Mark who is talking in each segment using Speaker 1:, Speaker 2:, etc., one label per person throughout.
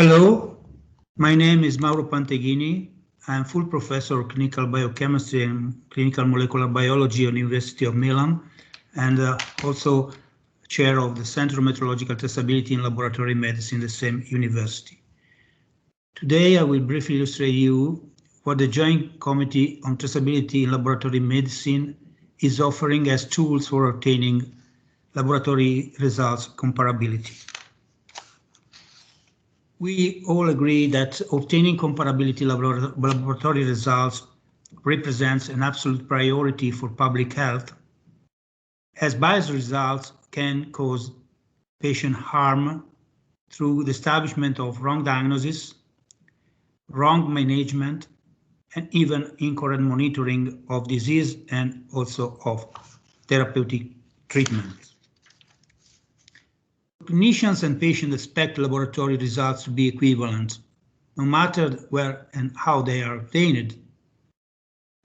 Speaker 1: Hello, my name is Mauro Panteghini. I'm full professor of clinical biochemistry and clinical molecular biology at the University of Milan, and also chair of the Center of Metrological Traceability in Laboratory Medicine in the same university. Today, I will briefly illustrate you what the Joint Committee on Traceability in Laboratory Medicine is offering as tools for obtaining laboratory results comparability. We all agree that obtaining comparability laboratory results represents an absolute priority for public health, as biased results can cause patient harm through the establishment of wrong diagnosis, wrong management, and even incorrect monitoring of disease and also of therapeutic treatment. Clinicians and patients expect laboratory results to be equivalent, no matter where and how they are obtained.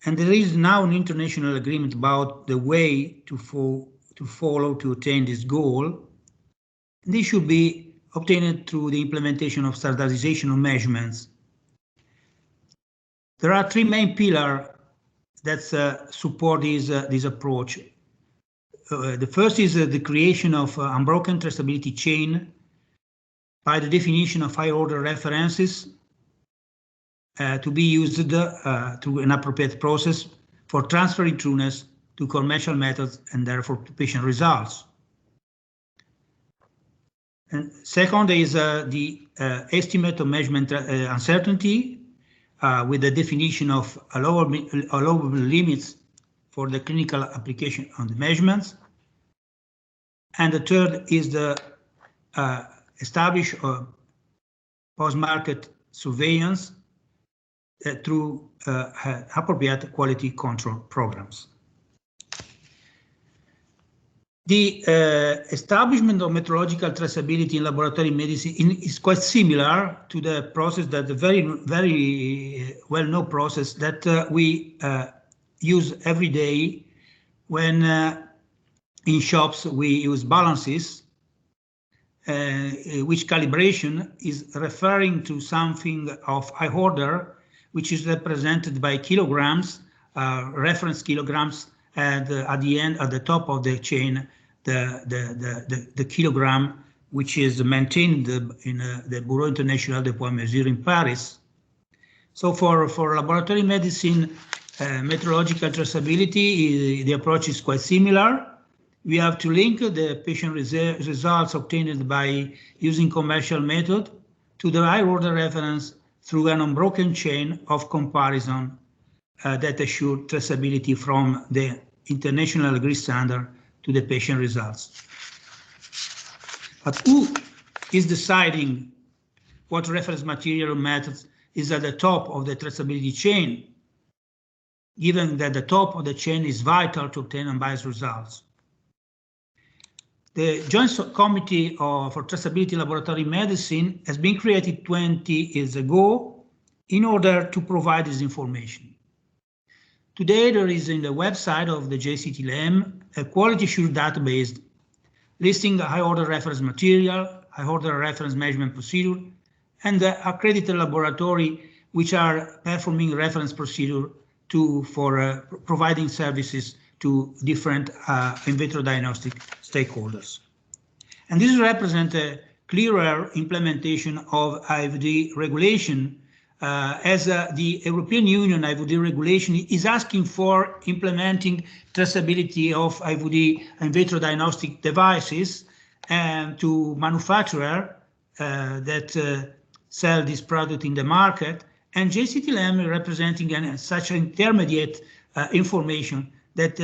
Speaker 1: And there is now an international agreement about the way to follow to attain this goal. This should be obtained through the implementation of standardization of measurements. There are three main pillars that support this approach. The first is the creation of unbroken traceability chain by the definition of high-order references to be used through an appropriate process for transferring trueness to commercial methods and therefore to patient results. And second is the estimate of measurement uncertainty with the definition of allowable limits for the clinical application on the measurements. And the third is the establish post-market surveillance through appropriate quality control programs. The establishment of metrological traceability in laboratory medicine is quite similar to the process that the very well-known process that we use every day when in shops we use balances, which calibration is referring to something of high order, which is represented by kilograms, reference kilograms, and at the end, at the top of the chain, the kilogram, which is maintained in the Bureau International de Poids Mesure in Paris. So for laboratory medicine, metrological traceability, the approach is quite similar. We have to link the patient results obtained by using commercial method to the high order reference through an unbroken chain of comparison that assure traceability from the international agreed standard to the patient results. But who is deciding what reference material or methods is at the top of the traceability chain, given that the top of the chain is vital to obtain unbiased results? The Joint Committee for Traceability Laboratory Medicine has been created 20 years ago in order to provide this information. Today, there is in the website of the JCTLM a quality assured database listing the high-order reference material, high-order reference measurement procedure, and the accredited laboratory which are performing reference procedure for providing services to different in vitro diagnostic stakeholders. And this represents a clearer implementation of IVD regulation as the European Union IVD regulation is asking for implementing traceability of IVD in vitro diagnostic devices and to manufacturers that sell this product in the market, and JCTLM representing such intermediate information that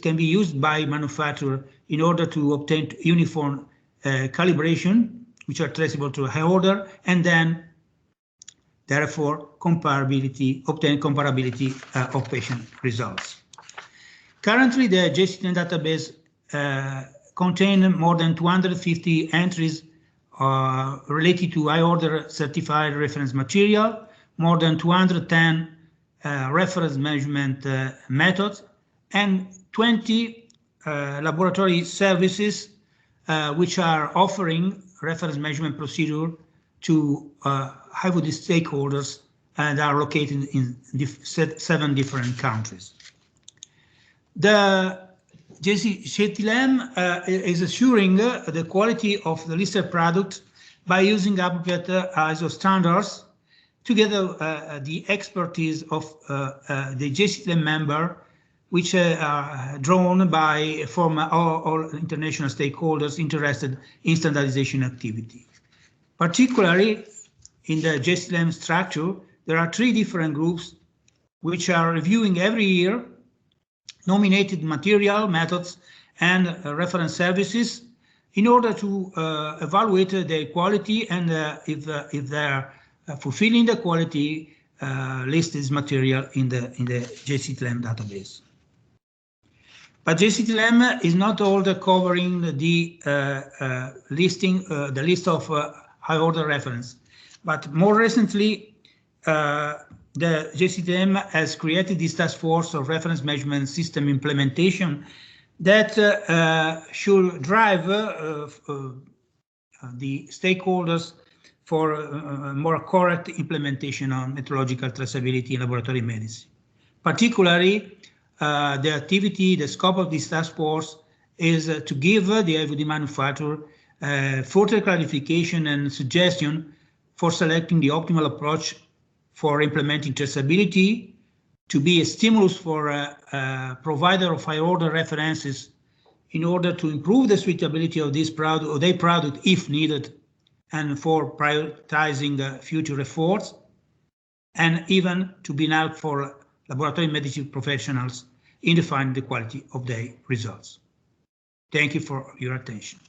Speaker 1: can be used by manufacturer in order to obtain uniform calibration, which are traceable to high order, and then therefore obtain comparability of patient results. Currently, the JCTLM database contains more than 250 entries related to high order certified reference material, more than 210 reference measurement methods, and 20 laboratory services which are offering reference measurement procedure to high-value stakeholders and are located in 7 different countries. The JCTLM is assuring the quality of the listed product by using appropriate ISO standards, together the expertise of the JCTLM member, which are drawn from all international stakeholders interested in standardization activity. Particularly in the JCTLM structure, there are 3 different groups which are reviewing every year nominated material, methods, and reference services in order to evaluate their quality and if they're fulfilling the quality listed material in the JCTLM database. But JCTLM is not all covering the the list of high order reference, but more recently the JCTLM has created this task force of reference measurement system implementation that should drive the stakeholders for more correct implementation on metrological traceability in laboratory medicine. Particularly, the activity, the scope of this task force is to give the IVD manufacturer further clarification and suggestion for selecting the optimal approach for implementing traceability, to be a stimulus for a provider of high order references in order to improve the suitability of this product or their product if needed, and for prioritizing future efforts, and even to be now for laboratory medicine professionals in defining the quality of their results. Thank you for your attention.